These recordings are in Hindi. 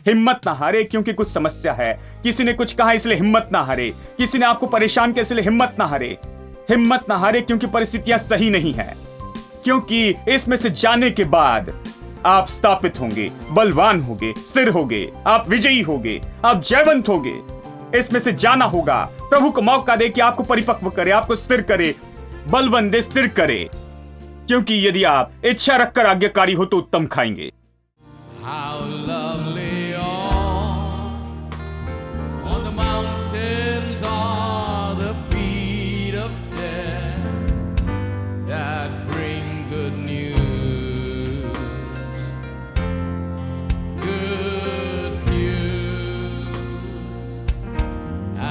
हिम्मत ना हारे क्योंकि कुछ समस्या है। किसी ने कुछ कहा इसलिए हिम्मत ना हारे। किसी ने आपको परेशान किया इसलिए हिम्मत ना हारे। हिम्मत ना हारे क्योंकि परिस्थितियां सही नहीं है, क्योंकि इसमें से जाने के बाद आप स्थापित होंगे, बलवान होंगे, स्थिर होंगे, आप विजयी होंगे, आप जयवंत होंगे। इसमें से जाना होगा। प्रभु को मौका दे कि आपको परिपक्व करे, आपको स्थिर करे, बलवंत दे, स्थिर करे, क्योंकि यदि आप इच्छा रखकर आज्ञाकारी हो तो उत्तम खाएंगे। How lovely on the mountains are the feet of death that bring good news,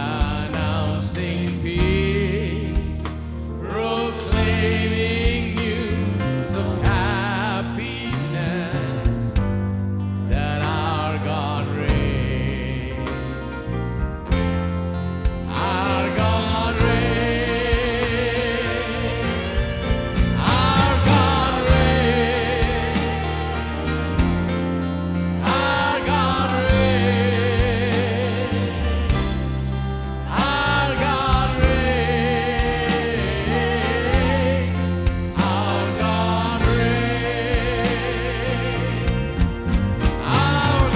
announcing peace, proclaiming news of happiness, that our God reigns. Our God reigns. Our God reigns. Our God reigns. Our God reigns. Our God reigns. Our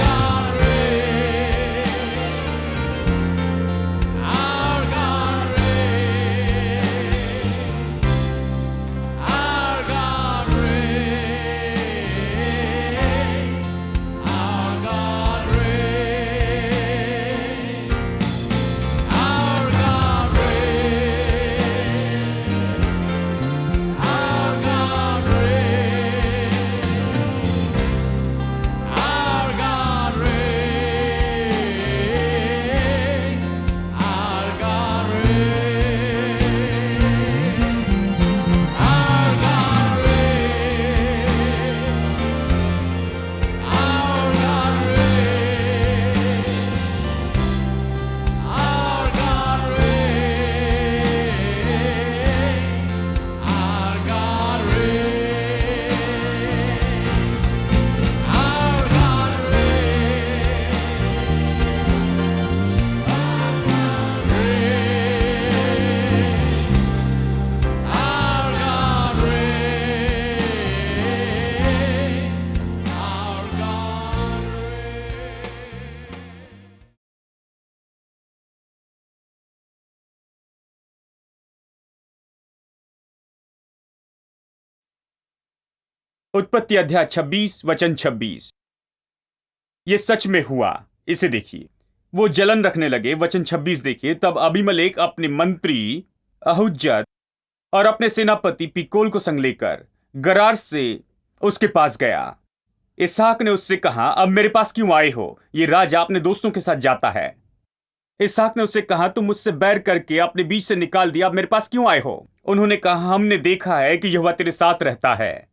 God reigns. Our God reigns. Our God reigns. Our God reigns. Our God reigns. Our God reigns. Our God reigns. Our God reigns. Our God reigns. Our God reigns. Our God reigns. Our God reigns. Our God Our God reigns. Our God उत्पत्ति अध्याय 26 वचन 26। ये सच में हुआ, इसे देखिए। वो जलन रखने लगे। वचन 26 देखिए। तब अबीमेलेक अपने मंत्री अहुज्जत और अपने सेनापति पिकोल को संग लेकर गरार से उसके पास गया। इसहाक ने उससे कहा, अब मेरे पास क्यों आए हो? ये राजा अपने दोस्तों के साथ जाता है। इसहाक ने उससे कहा, तुम मुझसे बैर करके अपने बीच से निकाल दिया, अब मेरे पास क्यों आए हो? उन्होंने कहा, हमने देखा है कि यहोवा तेरे साथ रहता है,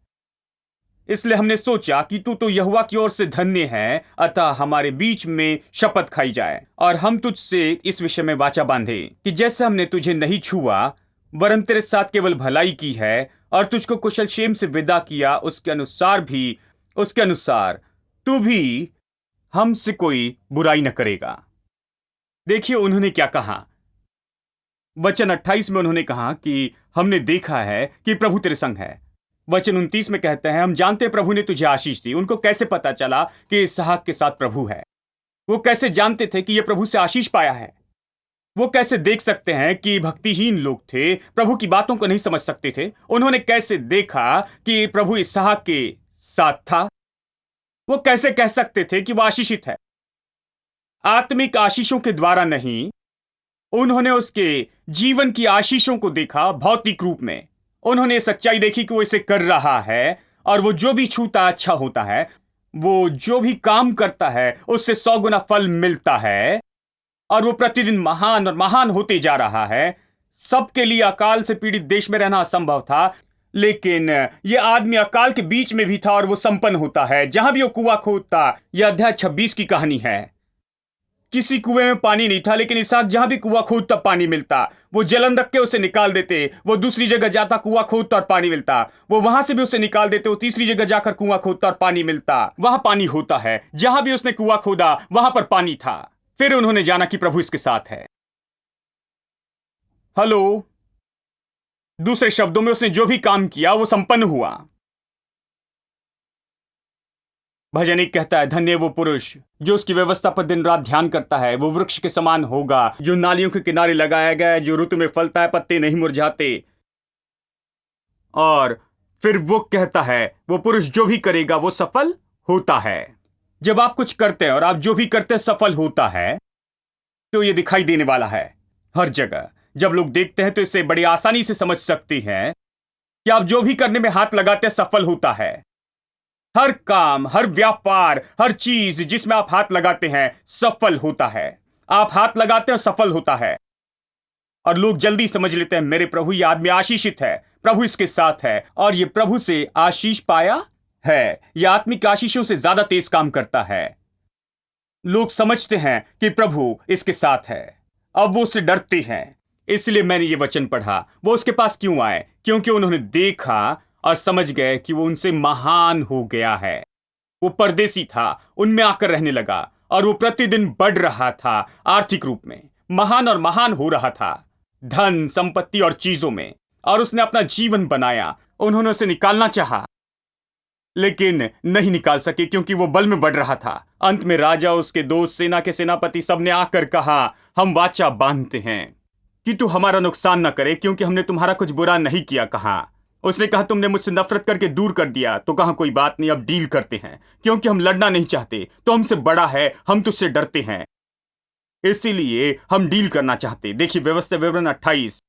इसलिए हमने सोचा कि तू तो यहोवा की ओर से धन्य है, अतः हमारे बीच में शपथ खाई जाए और हम तुझसे इस विषय में वाचा बांधे कि जैसे हमने तुझे नहीं छुआ वरन तेरे साथ केवल भलाई की है और तुझको कुशल क्षेम से विदा किया, उसके अनुसार तू भी हमसे कोई बुराई न करेगा। देखिए उन्होंने क्या कहा। वचन 28 में उन्होंने कहा कि हमने देखा है कि प्रभु तेरे संग है। वचन 29 में कहते हैं, हम जानते हैं प्रभु ने तुझे आशीष दी। उनको कैसे पता चला कि इसहाक के साथ प्रभु है? वो कैसे जानते थे कि ये प्रभु से आशीष पाया है? वो कैसे देख सकते हैं कि भक्तिहीन लोग थे, प्रभु की बातों को नहीं समझ सकते थे? उन्होंने कैसे देखा कि प्रभु इसहाक के साथ था? वो कैसे कह सकते थे कि वो आशीषित है? आत्मिक आशीषों के द्वारा नहीं, उन्होंने उसके जीवन की आशीषों को देखा भौतिक रूप में। उन्होंने सच्चाई देखी कि वो इसे कर रहा है और वो जो भी छूता अच्छा होता है, वो जो भी काम करता है उससे 100 गुना फल मिलता है और वो प्रतिदिन महान और महान होते जा रहा है। सबके लिए अकाल से पीड़ित देश में रहना असंभव था, लेकिन यह आदमी अकाल के बीच में भी था और वो संपन्न होता है जहां भी वो कुआं खोदता। यह अध्याय 26 की कहानी है। किसी कुएं में पानी नहीं था, लेकिन इसहाक जहां भी कुआं खोदता पानी मिलता। वो जलन रख के उसे निकाल देते। वो दूसरी जगह जाता, कुआं खोदता और पानी मिलता। वो वहां से भी उसे निकाल देते। वो तीसरी जगह जाकर कुआं खोदता और पानी मिलता। वहां पानी होता है। जहां भी उसने कुआं खोदा वहां पर पानी था। फिर उन्होंने जाना कि प्रभु इसके साथ है। हेलो। दूसरे शब्दों में उसने जो भी काम किया वो संपन्न हुआ। भजनिक कहता है, धन्य वो पुरुष जो उसकी व्यवस्था पर दिन रात ध्यान करता है। वो वृक्ष के समान होगा जो नालियों के किनारे लगाया गया है, जो ऋतु में फलता है, पत्ते नहीं मुरझाते। और फिर वो कहता है, वो पुरुष जो भी करेगा वो सफल होता है। जब आप कुछ करते हैं और आप जो भी करते हैं सफल होता है, तो ये दिखाई देने वाला है हर जगह। जब लोग देखते हैं तो इसे बड़ी आसानी से समझ सकती हैं कि आप जो भी करने में हाथ लगाते हैं सफल होता है। हर काम, हर व्यापार, हर चीज जिसमें आप हाथ लगाते हैं सफल होता है। आप हाथ लगाते हैं और सफल होता है। और लोग जल्दी समझ लेते हैं, मेरे प्रभु ये आदमी आशीषित है, प्रभु इसके साथ है, और ये प्रभु से आशीष पाया है। यह आत्मिक आशीषों से ज्यादा तेज काम करता है। लोग समझते हैं कि प्रभु इसके साथ है। अब वो उससे डरते हैं। इसलिए मैंने ये वचन पढ़ा। वो उसके पास क्यों आए? क्योंकि उन्होंने देखा और समझ गए कि वो उनसे महान हो गया है। वो परदेसी था, उनमें आकर रहने लगा, और वो प्रतिदिन बढ़ रहा था आर्थिक रूप में, महान और महान हो रहा था, धन, संपत्ति और चीजों में, और उसने अपना जीवन बनाया। उन्होंने उसे निकालना चाहा, लेकिन नहीं निकाल सके क्योंकि वो बल में बढ़ रहा था। अंत में राजा, उसके दोस्त, सेना के सेनापति सबने आकर कहा, हम वाचा बांधते हैं कि तू हमारा नुकसान न करे, क्योंकि हमने तुम्हारा कुछ बुरा नहीं किया। कहा, उसने कहा, तुमने मुझसे नफरत करके दूर कर दिया। तो कहा, कोई बात नहीं, अब डील करते हैं, क्योंकि हम लड़ना नहीं चाहते। तो हमसे बड़ा है, हम तुझसे डरते हैं, इसीलिए हम डील करना चाहते। देखिए व्यवस्था विवरण 28।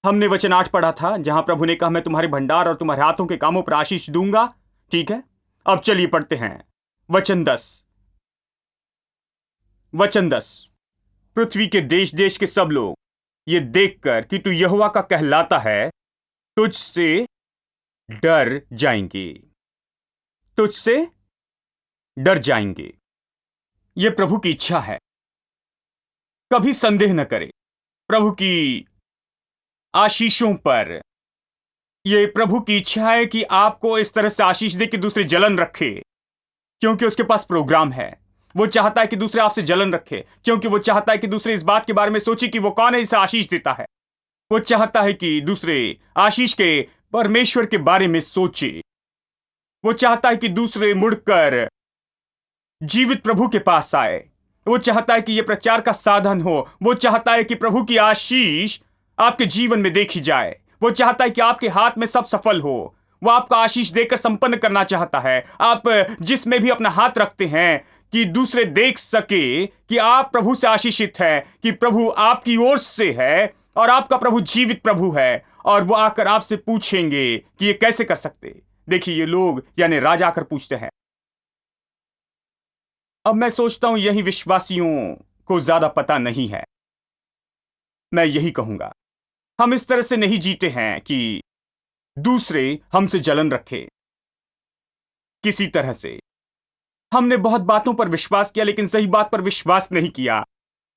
हमने वचन 8 पढ़ा था, जहां प्रभु ने कहा, मैं तुम्हारे भंडार और तुम्हारे हाथों के कामों पर आशीष दूंगा। ठीक है, अब चलिए पढ़ते हैं वचन 10। वचन 10, पृथ्वी के देश देश के सब लोग ये देखकर कि तू यहोवा का कहलाता है, तुझसे डर जाएंगे। तुझसे डर जाएंगे। यह प्रभु की इच्छा है। कभी संदेह न करे प्रभु की आशीषों पर। यह प्रभु की इच्छा है कि आपको इस तरह से आशीष दे कि दूसरे जलन रखे, क्योंकि उसके पास प्रोग्राम है। वो चाहता है कि दूसरे आपसे जलन रखे, क्योंकि वो चाहता है कि दूसरे इस बात के बारे में सोचे कि वो कौन है, इसे आशीष देता है। वो चाहता है कि दूसरे आशीष के परमेश्वर के बारे में सोचे। वो चाहता है कि दूसरे मुड़कर जीवित प्रभु के पास आए। वो चाहता है कि यह प्रचार का साधन हो। वो चाहता है कि प्रभु की आशीष आपके जीवन में देखी जाए। वो चाहता है कि आपके हाथ में सब सफल हो। वो आपका आशीष देकर संपन्न करना चाहता है। आप जिसमें भी अपना हाथ रखते हैं, कि दूसरे देख सके कि आप प्रभु से आशीषित हैं, कि प्रभु आपकी ओर से है और आपका प्रभु जीवित प्रभु है। और वो आकर आपसे पूछेंगे कि ये कैसे कर सकते। देखिए, ये लोग यानी राजा आकर पूछते हैं। अब मैं सोचता हूं यही विश्वासियों को ज्यादा पता नहीं है। मैं यही कहूंगा, हम इस तरह से नहीं जीते हैं कि दूसरे हमसे जलन रखे। किसी तरह से हमने बहुत बातों पर विश्वास किया, लेकिन सही बात पर विश्वास नहीं किया।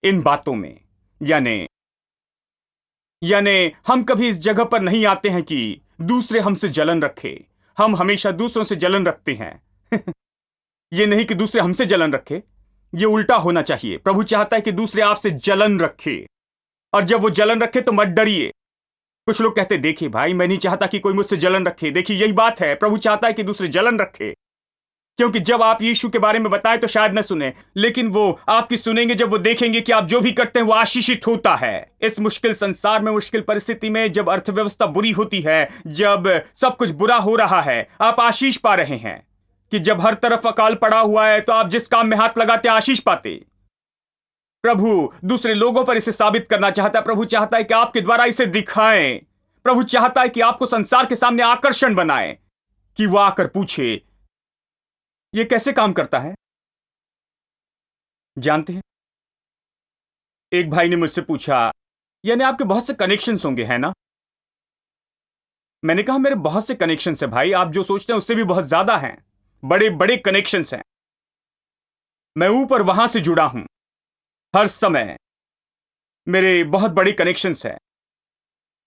इन बातों में यानी हम कभी इस जगह पर नहीं आते हैं कि दूसरे हमसे जलन रखे। हम हमेशा दूसरों से जलन रखते हैं। यह नहीं कि दूसरे हमसे जलन रखे, यह उल्टा होना चाहिए। प्रभु चाहता है कि दूसरे आपसे जलन रखे, और जब वो जलन रखे तो मत डरिए। कुछ लोग कहते, देखिए भाई, मैं नहीं चाहता कि कोई मुझसे जलन रखे। देखिए, यही बात है, प्रभु चाहता है कि दूसरे जलन रखे, क्योंकि जब आप यीशु के बारे में बताएं तो शायद न सुने, लेकिन वो आपकी सुनेंगे जब वो देखेंगे कि आप जो भी करते हैं वो आशीषित होता है। इस मुश्किल संसार में, मुश्किल परिस्थिति में, जब अर्थव्यवस्था बुरी होती है, जब सब कुछ बुरा हो रहा है, आप आशीष पा रहे हैं। कि जब हर तरफ अकाल पड़ा हुआ है, तो आप जिस काम में हाथ लगाते आशीष पाते। प्रभु दूसरे लोगों पर इसे साबित करना चाहता है। प्रभु चाहता है कि आपके द्वारा इसे दिखाएं। प्रभु चाहता है कि आपको संसार के सामने आकर्षण बनाए, कि वह आकर पूछे, यह कैसे काम करता है। जानते हैं, एक भाई ने मुझसे पूछा, यानी आपके बहुत से कनेक्शंस होंगे, है ना? मैंने कहा, मेरे बहुत से कनेक्शंस हैं भाई, आप जो सोचते हैं उससे भी बहुत ज्यादा हैं। बड़े बड़े कनेक्शंस हैं। मैं ऊपर वहां से जुड़ा हूं। हर समय मेरे बहुत बड़े कनेक्शंस हैं।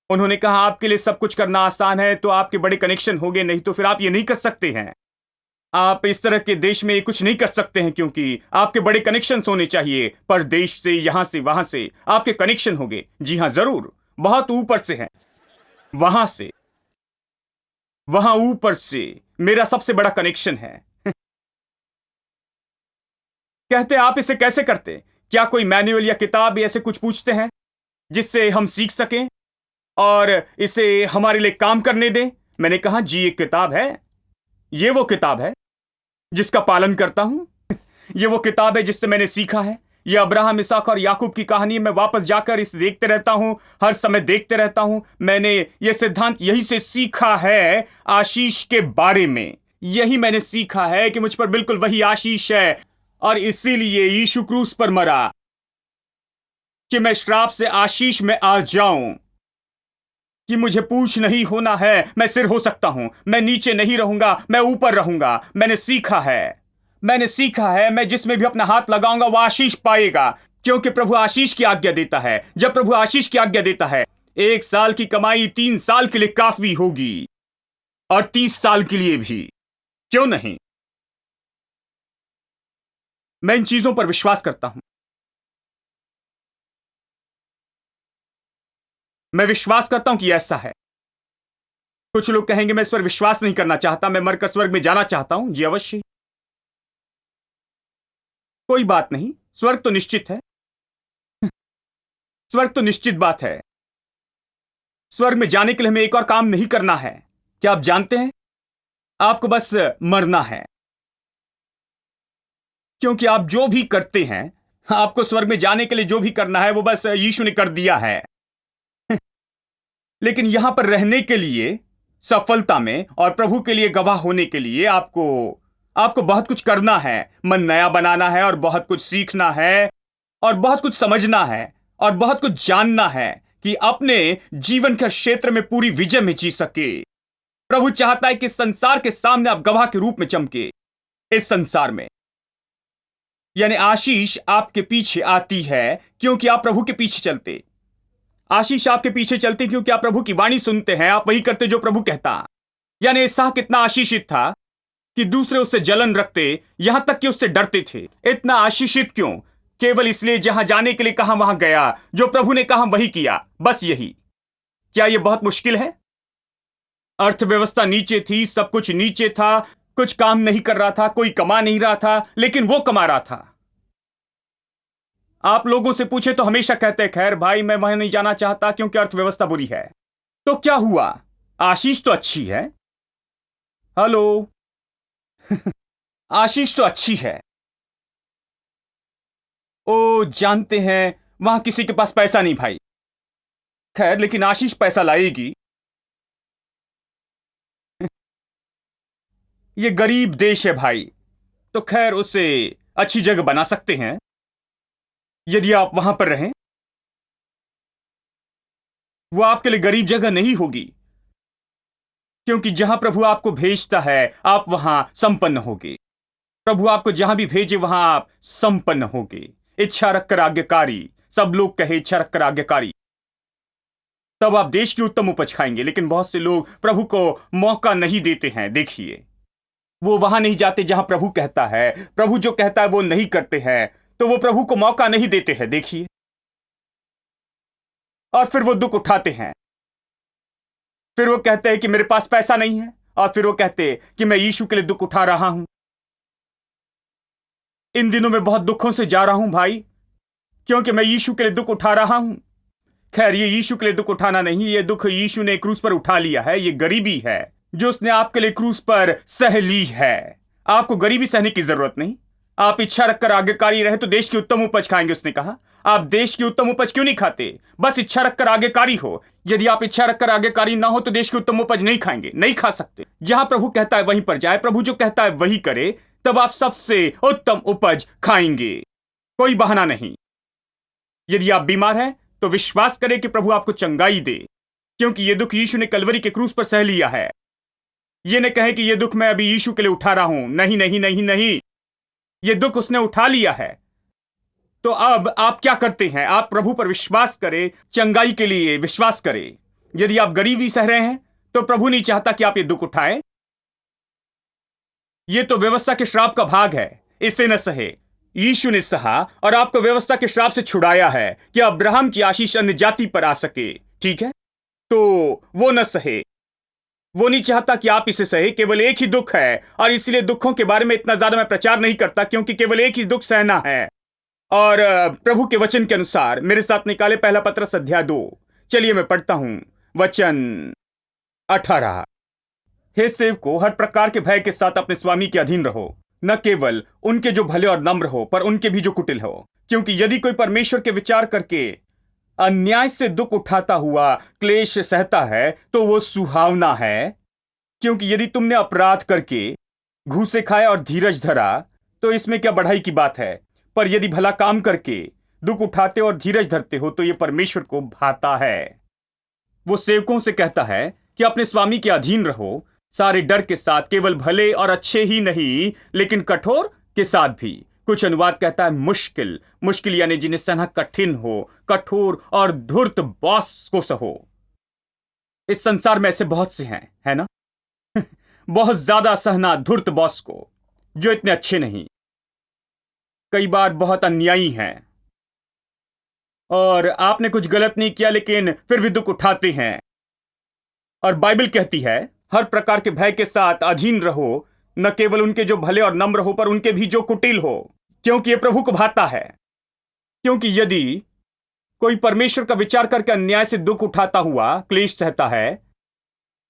उन्होंने कहा आपके लिए सब कुछ करना आसान है, तो आपके बड़े कनेक्शन होंगे, नहीं तो फिर आप ये नहीं कर सकते हैं। आप इस तरह के देश में ये कुछ नहीं कर सकते हैं क्योंकि आपके बड़े कनेक्शन होने चाहिए। पर देश से, यहां से, वहां से आपके कनेक्शन होंगे। जी हां, जरूर, बहुत ऊपर से हैं। वहां से, वहां ऊपर से मेरा सबसे बड़ा कनेक्शन है। कहते आप इसे कैसे करते? क्या कोई मैनुअल या किताब या ऐसे कुछ पूछते हैं जिससे हम सीख सकें और इसे हमारे लिए काम करने दें? मैंने कहा जी, एक किताब है। ये वो किताब है जिसका पालन करता हूं। ये वो किताब है जिससे मैंने सीखा है। ये अब्राहम, इसहाक और याकूब की कहानी। मैं वापस जाकर इसे देखते रहता हूं, हर समय देखते रहता हूं। मैंने ये सिद्धांत यही से सीखा है आशीष के बारे में। यही मैंने सीखा है कि मुझ पर बिल्कुल वही आशीष है, और इसीलिए यीशु क्रूस पर मरा कि मैं श्राप से आशीष में आ जाऊं, कि मुझे पूछ नहीं होना है, मैं सिर हो सकता हूं। मैं नीचे नहीं रहूंगा, मैं ऊपर रहूंगा। मैंने सीखा है, मैं जिसमें भी अपना हाथ लगाऊंगा वो आशीष पाएगा, क्योंकि प्रभु आशीष की आज्ञा देता है। जब प्रभु आशीष की आज्ञा देता है, 1 साल की कमाई 3 साल के लिए काफी होगी, और 30 साल के लिए भी। क्यों नहीं? मैं इन चीजों पर विश्वास करता हूं। मैं विश्वास करता हूं कि ऐसा है। कुछ लोग कहेंगे मैं इस पर विश्वास नहीं करना चाहता, मैं मरकर स्वर्ग में जाना चाहता हूं। जी अवश्य, कोई बात नहीं। स्वर्ग तो निश्चित है। स्वर्ग तो निश्चित बात है। स्वर्ग में जाने के लिए हमें एक और काम नहीं करना है। क्या आप जानते हैं? आपको बस मरना है, क्योंकि आप जो भी करते हैं, आपको स्वर्ग में जाने के लिए जो भी करना है वो बस यीशु ने कर दिया है। लेकिन यहां पर रहने के लिए, सफलता में और प्रभु के लिए गवाह होने के लिए आपको बहुत कुछ करना है। मन नया बनाना है, और बहुत कुछ सीखना है, और बहुत कुछ समझना है, और बहुत कुछ जानना है कि अपने जीवन के क्षेत्र में पूरी विजय में जी सके। प्रभु चाहता है कि संसार के सामने आप गवाह के रूप में चमके। इस संसार में, यानी आशीष आपके पीछे आती है क्योंकि आप प्रभु के पीछे चलते। आशीष आपके पीछे चलती क्योंकि आप प्रभु की वाणी सुनते हैं, आप वही करते जो प्रभु कहता। यानी इसहाक कितना आशीषित था कि दूसरे उससे जलन रखते, यहां तक कि उससे डरते थे। इतना आशीषित क्यों? केवल इसलिए जहां जाने के लिए कहा वहां गया, जो प्रभु ने कहा वही किया, बस यही। क्या यह बहुत मुश्किल है? अर्थव्यवस्था नीचे थी, सब कुछ नीचे था, कुछ काम नहीं कर रहा था, कोई कमा नहीं रहा था, लेकिन वो कमा रहा था। आप लोगों से पूछे तो हमेशा कहते हैं खैर भाई, मैं वहां नहीं जाना चाहता क्योंकि अर्थव्यवस्था बुरी है। तो क्या हुआ? आशीष तो अच्छी है। हेलो। आशीष तो अच्छी है। ओ, जानते हैं वहां किसी के पास पैसा नहीं भाई। खैर, लेकिन आशीष पैसा लाएगी। ये गरीब देश है भाई, तो खैर उसे अच्छी जगह बना सकते हैं यदि आप वहां पर रहें। वो आपके लिए गरीब जगह नहीं होगी, क्योंकि जहां प्रभु आपको भेजता है आप वहां संपन्न होगे। प्रभु आपको जहां भी भेजे वहां आप संपन्न होगे। इच्छा रखकर आज्ञाकारी, सब लोग कहे इच्छा रखकर आज्ञाकारी, तब आप देश की उत्तम उपज खाएंगे। लेकिन बहुत से लोग प्रभु को मौका नहीं देते हैं। देखिए, वो वहां नहीं जाते जहां प्रभु कहता है, प्रभु जो कहता है वो नहीं करते हैं, तो वो प्रभु को मौका नहीं देते हैं। देखिए, और फिर वो दुख उठाते हैं। फिर वो कहते हैं कि मेरे पास पैसा नहीं है, और फिर वो कहते हैं कि मैं यीशु के लिए दुख उठा रहा हूं। इन दिनों में बहुत दुखों से जा रहा हूं भाई, क्योंकि मैं यीशु के लिए दुख उठा रहा हूं। खैर, ये यीशु के लिए दुख उठाना नहीं, ये दुख यीशु ने क्रूस पर उठा लिया है। ये गरीबी है जो उसने आपके लिए क्रूस पर सह ली है। आपको गरीबी सहने की जरूरत नहीं। आप इच्छा रखकर आज्ञाकारी रहे तो देश की उत्तम उपज खाएंगे, उसने कहा। आप देश की उत्तम उपज क्यों नहीं खाते? बस इच्छा रखकर आज्ञाकारी हो। यदि आप इच्छा रखकर आज्ञाकारी ना हो तो देश की उत्तम उपज नहीं खाएंगे, नहीं खा सकते। जहां प्रभु कहता है वहीं पर जाए, प्रभु जो कहता है वही करे, तब आप सबसे उत्तम उपज खाएंगे। कोई बहाना नहीं। यदि आप बीमार हैं तो विश्वास करें कि प्रभु आपको चंगाई दे, क्योंकि यह दुख यीशु ने कलवरी के क्रूस पर सह लिया है। ये न कहे कि यह दुख मैं अभी यीशु के लिए उठा रहा हूं। नहीं नहीं नहीं नहीं, ये दुख उसने उठा लिया है। तो अब आप क्या करते हैं? आप प्रभु पर विश्वास करें, चंगाई के लिए विश्वास करें। यदि आप गरीबी सह रहे हैं तो प्रभु नहीं चाहता कि आप ये दुख उठाएं। ये तो व्यवस्था के श्राप का भाग है, इसे न सहे। यीशु ने सहा और आपको व्यवस्था के श्राप से छुड़ाया है कि अब्राहम की आशीष अन्य जाति पर आ सके। ठीक है, तो वो न सहे, वो नहीं चाहता कि आप इसे सहे। केवल एक ही दुख है और इसलिए दुखों के बारे में इतना ज्यादा मैं प्रचार नहीं करता, क्योंकि केवल एक ही दुख सहना है। और प्रभु के वचन के अनुसार मेरे साथ निकाले पहला पत्रस अध्याय 2। चलिए मैं पढ़ता हूं वचन 18। हे सेवकों, हर प्रकार के भय के साथ अपने स्वामी के अधीन रहो, न केवल उनके जो भले और नम्र हो, पर उनके भी जो कुटिल हो। क्योंकि यदि कोई परमेश्वर के विचार करके अन्याय से दुख उठाता हुआ क्लेश सहता है तो वो सुहावना है। क्योंकि यदि तुमने अपराध करके घूसे खाए और धीरज धरा तो इसमें क्या बढ़ाई की बात है। पर यदि भला काम करके दुख उठाते और धीरज धरते हो तो ये परमेश्वर को भाता है। वो सेवकों से कहता है कि अपने स्वामी के अधीन रहो, सारे डर के साथ, केवल भले और अच्छे ही नहीं लेकिन कठोर के साथ भी। कुछ अनुवाद कहता है मुश्किल। मुश्किल यानी जिन्हें सहना कठिन हो, कठोर और धूर्त बॉस को सहो। इस संसार में ऐसे बहुत से हैं, है ना? बहुत ज्यादा सहना धूर्त बॉस को, जो इतने अच्छे नहीं, कई बार बहुत अन्यायी हैं, और आपने कुछ गलत नहीं किया लेकिन फिर भी दुख उठाते हैं। और बाइबल कहती है हर प्रकार के भय के साथ अधीन रहो, न केवल उनके जो भले और नम्र हो, पर उनके भी जो कुटिल हो, क्योंकि ये प्रभु को भाता है। क्योंकि यदि कोई परमेश्वर का विचार करके अन्याय से दुख उठाता हुआ क्लेश सहता है,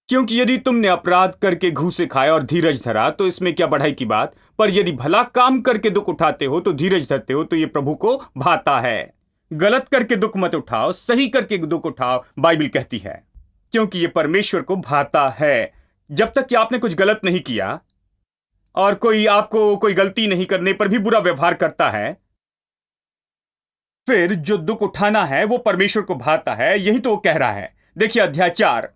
क्योंकि यदि तुमने अपराध करके घूसे खाए और धीरज धरा तो इसमें क्या बढ़ाई की बात। पर यदि भला काम करके दुख उठाते हो तो धीरज धरते हो तो ये प्रभु को भाता है। गलत करके दुख मत उठाओ, सही करके दुख उठाओ, बाइबल कहती है, क्योंकि ये परमेश्वर को भाता है। जब तक कि आपने कुछ गलत नहीं किया और कोई आपको कोई गलती नहीं करने पर भी बुरा व्यवहार करता है, फिर जो दुख उठाना है वो परमेश्वर को भाता है। यही तो वो कह रहा है। देखिए अध्याय 4,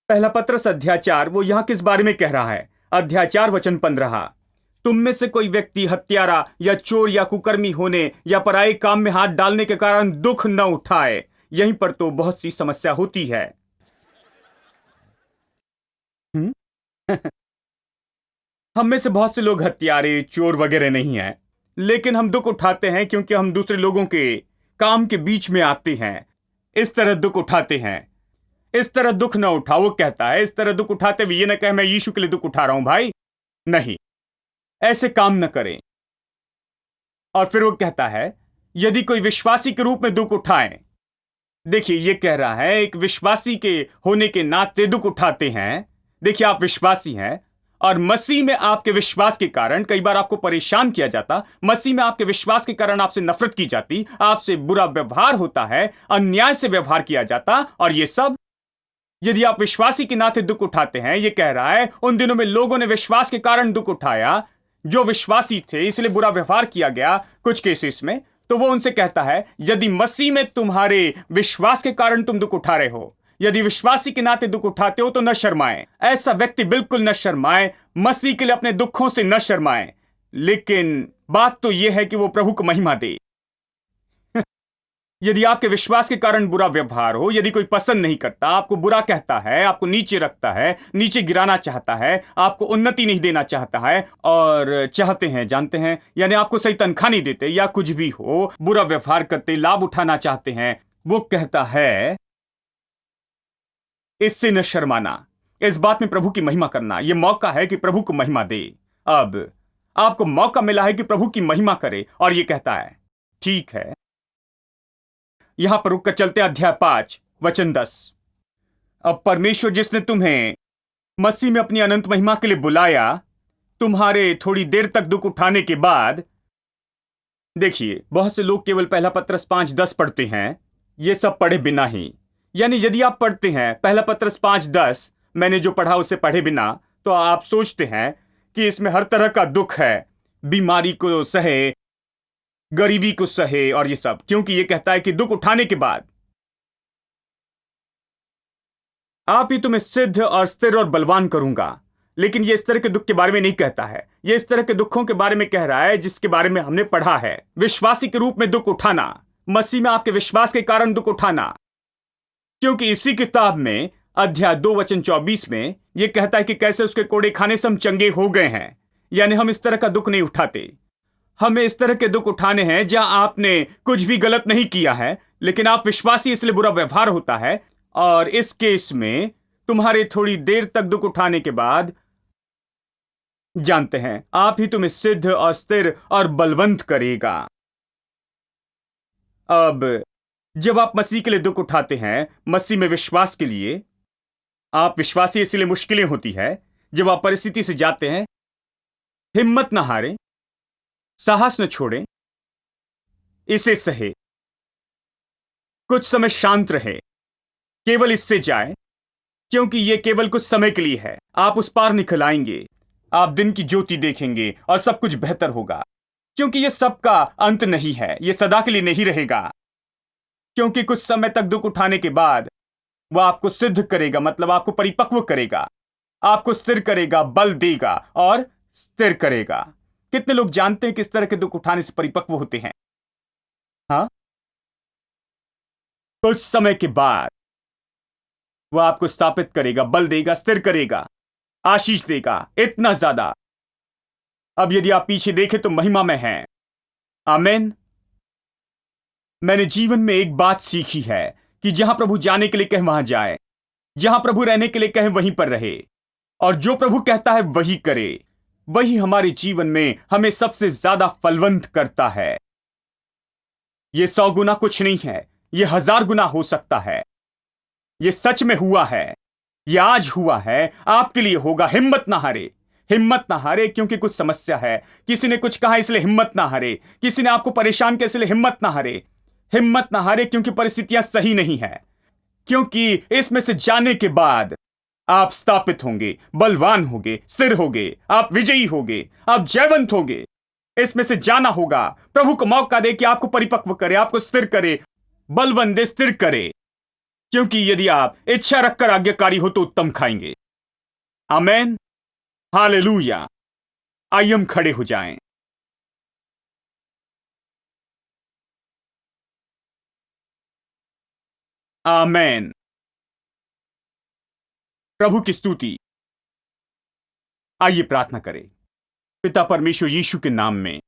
पहला पत्रस अध्याय 4, वो यहां किस बारे में कह रहा है? अध्याय 4 वचन 15। तुम में से कोई व्यक्ति हत्यारा या चोर या कुकर्मी होने या पराये काम में हाथ डालने के कारण दुख न उठाए। यहीं पर तो बहुत सी समस्या होती है। हम में से बहुत से लोग हत्यारे, चोर वगैरह नहीं हैं, लेकिन हम दुख उठाते हैं क्योंकि हम दूसरे लोगों के काम के बीच में आते हैं। इस तरह दुख उठाते हैं। इस तरह दुख न उठाओ, वो कहता है। इस तरह दुख उठाते हुए ये न कहे मैं यीशु के लिए दुख उठा रहा हूं भाई, नहीं, ऐसे काम न करें। और फिर वो कहता है यदि कोई विश्वासी के रूप में दुख उठाए। देखिए ये कह रहा है एक विश्वासी के होने के नाते दुख उठाते हैं। देखिए आप विश्वासी हैं और मसीह में आपके विश्वास के कारण कई बार आपको परेशान किया जाता, मसीह में आपके विश्वास के कारण आपसे नफरत की जाती, आपसे बुरा व्यवहार होता है, अन्याय से व्यवहार किया जाता, और ये सब यदि आप विश्वासी के नाते दुख उठाते हैं। ये कह रहा है उन दिनों में लोगों ने विश्वास के कारण दुख उठाया, जो विश्वासी थे, इसलिए बुरा व्यवहार किया गया कुछ केसेस में। तो वो उनसे कहता है यदि मसीह में तुम्हारे विश्वास के कारण तुम दुख उठा रहे हो, यदि विश्वासी के नाते दुख उठाते हो तो न शर्माएं। ऐसा व्यक्ति बिल्कुल न शर्माए, मसीह के लिए अपने दुखों से न शर्माए। लेकिन बात तो यह है कि वो प्रभु को महिमा दे। यदि आपके विश्वास के कारण बुरा व्यवहार हो, यदि कोई पसंद नहीं करता, आपको बुरा कहता है, आपको नीचे रखता है, नीचे गिराना चाहता है, आपको उन्नति नहीं देना चाहता है, और चाहते हैं, जानते हैं, यानी आपको सही तनख्वाह नहीं देते या कुछ भी हो, बुरा व्यवहार करते, लाभ उठाना चाहते हैं, वो कहता है इससे न शर्माना, इस बात में प्रभु की महिमा करना। यह मौका है कि प्रभु को महिमा दे। अब आपको मौका मिला है कि प्रभु की महिमा करे, और यह कहता है ठीक है। यहां पर रुककर चलते अध्याय 5 वचन 10। अब परमेश्वर जिसने तुम्हें मसीह में अपनी अनंत महिमा के लिए बुलाया, तुम्हारे थोड़ी देर तक दुख उठाने के बाद, देखिए बहुत से लोग केवल पहला पत्रस 5:10 पढ़ते हैं, ये सब पढ़े बिना ही। यानी यदि आप पढ़ते हैं पहला पत्रस 5:10, मैंने जो पढ़ा उसे पढ़े बिना, तो आप सोचते हैं कि इसमें हर तरह का दुख है, बीमारी को सहे, गरीबी को सहे, और ये सब, क्योंकि ये कहता है कि दुख उठाने के बाद आप ही तुम्हें सिद्ध और स्थिर और बलवान करूंगा। लेकिन ये इस तरह के दुख के बारे में नहीं कहता है। ये इस तरह के दुखों के बारे में कह रहा है जिसके बारे में हमने पढ़ा है। विश्वासी के रूप में दुख उठाना, मसीह में आपके विश्वास के कारण दुख उठाना। क्योंकि इसी किताब में अध्याय 2 वचन 24 में यह कहता है कि कैसे उसके कोड़े खाने से हम चंगे हो गए हैं। यानी हम इस तरह का दुख नहीं उठाते। हमें इस तरह के दुख उठाने हैं जहां आपने कुछ भी गलत नहीं किया है, लेकिन आप विश्वासी इसलिए बुरा व्यवहार होता है, और इस केस में तुम्हारे थोड़ी देर तक दुख उठाने के बाद जानते हैं आप ही तुम्हें सिद्ध और स्थिर और बलवंत करेगा। अब जब आप मसीह के लिए दुख उठाते हैं, मसीह में विश्वास के लिए, आप विश्वासी इसलिए मुश्किलें होती है। जब आप परिस्थिति से जाते हैं, हिम्मत ना हारें, साहस न छोड़ें, इसे सहे, कुछ समय शांत रहे, केवल इससे जाए, क्योंकि यह केवल कुछ समय के लिए है। आप उस पार निकल आएंगे, आप दिन की ज्योति देखेंगे और सब कुछ बेहतर होगा। क्योंकि यह सब का अंत नहीं है, यह सदा के लिए नहीं रहेगा। क्योंकि कुछ समय तक दुख उठाने के बाद वह आपको सिद्ध करेगा, मतलब आपको परिपक्व करेगा, आपको स्थिर करेगा, बल देगा और स्थिर करेगा। कितने लोग जानते हैं कि इस तरह के दुख उठाने से परिपक्व होते हैं? हाँ, कुछ समय के बाद वह आपको स्थापित करेगा, बल देगा, स्थिर करेगा, आशीष देगा, इतना ज्यादा। अब यदि आप पीछे देखें तो महिमा में हैं। आमीन। मैंने जीवन में एक बात सीखी है कि जहां प्रभु जाने के लिए कहे वहां जाए, जहां प्रभु रहने के लिए कहे वहीं पर रहे, और जो प्रभु कहता है वही करे। वही हमारे जीवन में हमें सबसे ज्यादा फलवंत करता है। यह 100 गुना कुछ नहीं है, यह 1000 गुना हो सकता है। यह सच में हुआ है, यह आज हुआ है, आपके लिए होगा। हिम्मत ना हारे, हिम्मत ना हारे, क्योंकि कुछ समस्या है। किसी ने कुछ कहा इसलिए हिम्मत ना हारे, किसी ने आपको परेशान किया इसलिए हिम्मत ना हारे। हिम्मत ना हारे क्योंकि परिस्थितियां सही नहीं है, क्योंकि इसमें से जाने के बाद आप स्थापित होंगे, बलवान होंगे, स्थिर होंगे, आप विजयी होंगे, आप जयवंत होंगे। इसमें से जाना होगा। प्रभु को मौका दे कि आपको परिपक्व करे, आपको स्थिर करे, बलवंत दे, स्थिर करे। क्योंकि यदि आप इच्छा रखकर आज्ञाकारी हो तो उत्तम खाएंगे। आमेन, हालेलुया। आइए हम खड़े हो जाएं। आमेन। प्रभु की स्तुति। आइए प्रार्थना करें। पिता परमेश्वर यीशु के नाम में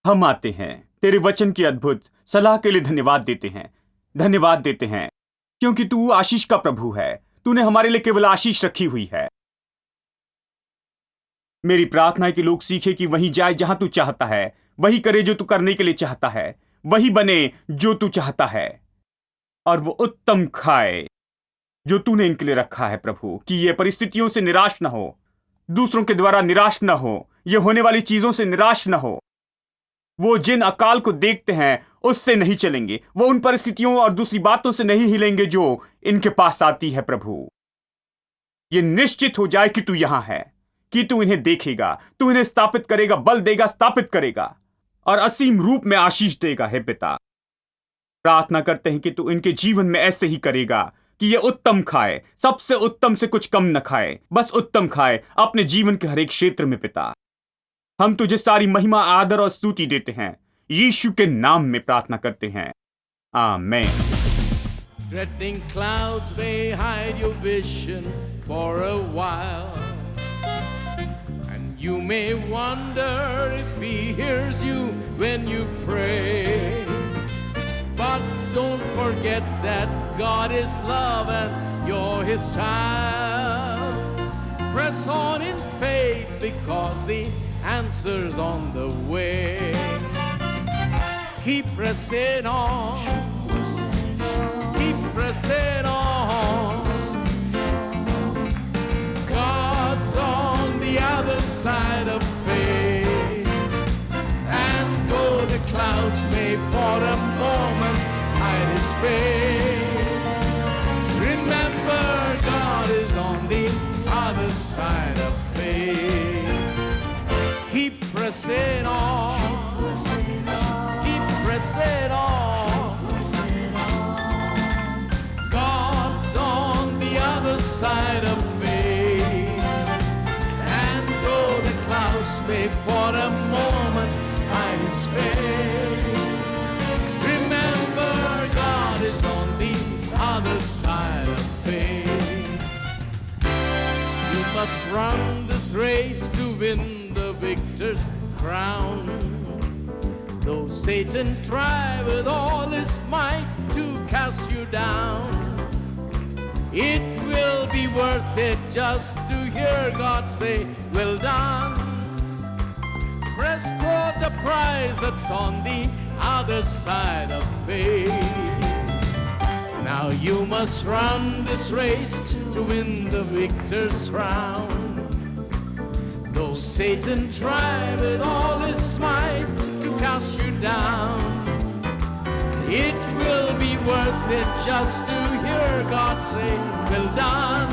हम आते हैं, तेरे वचन की अद्भुत सलाह के लिए धन्यवाद देते हैं। धन्यवाद देते हैं क्योंकि तू आशीष का प्रभु है। तूने हमारे लिए केवल आशीष रखी हुई है। मेरी प्रार्थना है कि लोग सीखे कि वही जाए जहां तू चाहता है, वही करे जो तू करने के लिए चाहता है, वही बने जो तू चाहता है, और वो उत्तम खाए जो तूने इनके लिए रखा है। प्रभु, कि ये परिस्थितियों से निराश न हो, दूसरों के द्वारा निराश न हो, ये होने वाली चीजों से निराश न हो। वो जिन अकाल को देखते हैं उससे नहीं चलेंगे, वो उन परिस्थितियों और दूसरी बातों से नहीं हिलेंगे जो इनके पास आती है। प्रभु, ये निश्चित हो जाए कि तू यहां है, कि तू इन्हें देखेगा, तू इन्हें स्थापित करेगा, बल देगा, स्थापित करेगा और असीम रूप में आशीष देगा। हे पिता, प्रार्थना करते हैं कि तू इनके जीवन में ऐसे ही करेगा कि ये उत्तम खाए, सबसे उत्तम से कुछ कम न खाए, बस उत्तम खाए अपने जीवन के हर एक क्षेत्र में। पिता, हम तुझे सारी महिमा, आदर और स्तुति देते हैं। यीशु के नाम में प्रार्थना करते हैं, आमीन। Threatening clouds may hide your vision for a while, and you may wonder if he hears you when you pray. But don't forget that God is love and you're his child. Press on in faith because the answer's on the way. Keep pressing on. Keep pressing on. God's on the other side of faith. And though the clouds may for a moment hide his face, remember God is on the other side of faith. Keep pressing on. Keep pressing on. God's on the other side of faith. for a moment hide his face. Remember, God is on the other side of faith. You must run this race to win the victor's crown. Though Satan try with all his might to cast you down, it will be worth it just to hear God say, well done. Press toward the prize that's on the other side of faith. Now you must run this race to win the victor's crown. Though Satan try with all his might to cast you down, it will be worth it just to hear God say, well done.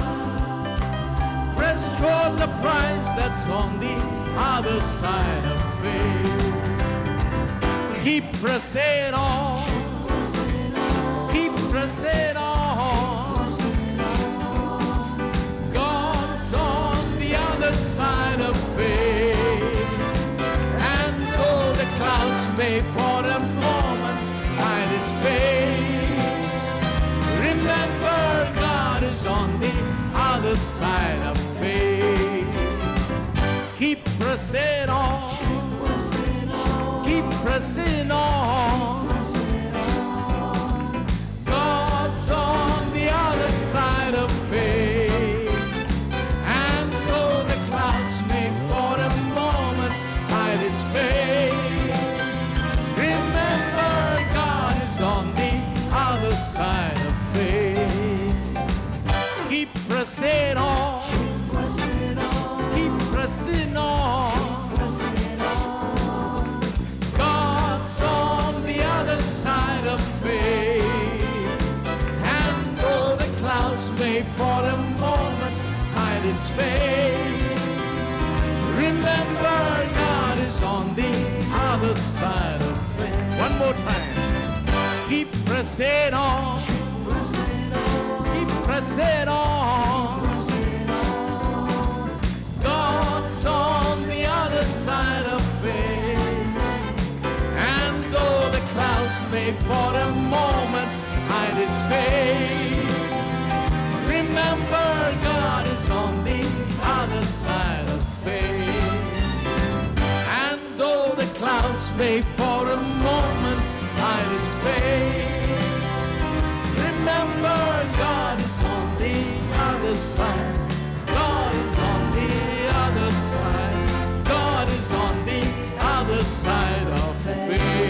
Press toward the prize that's on the other side of faith. Keep pressing on. Keep pressing on. God's on the other side of faith. And though the clouds may for a moment hide his face, remember God is on the other side of faith. Keep pressing on. Keep pressing on. God's on the other side of faith. And though the clouds may for a moment hide his face, remember God is on the other side of faith. Keep pressing on. Keep pressing on. God's on the other side of faith. And though the clouds may for a moment hide his face, remember God is on the other side of faith. One more time. Keep pressing on. Keep pressing on. God's on the other side of faith. And though the clouds may for a moment hide his face, remember God is on the other side of faith. And though the clouds may for a moment hide his face, remember God is on the other side. God is on the other side. God is on the other side of faith.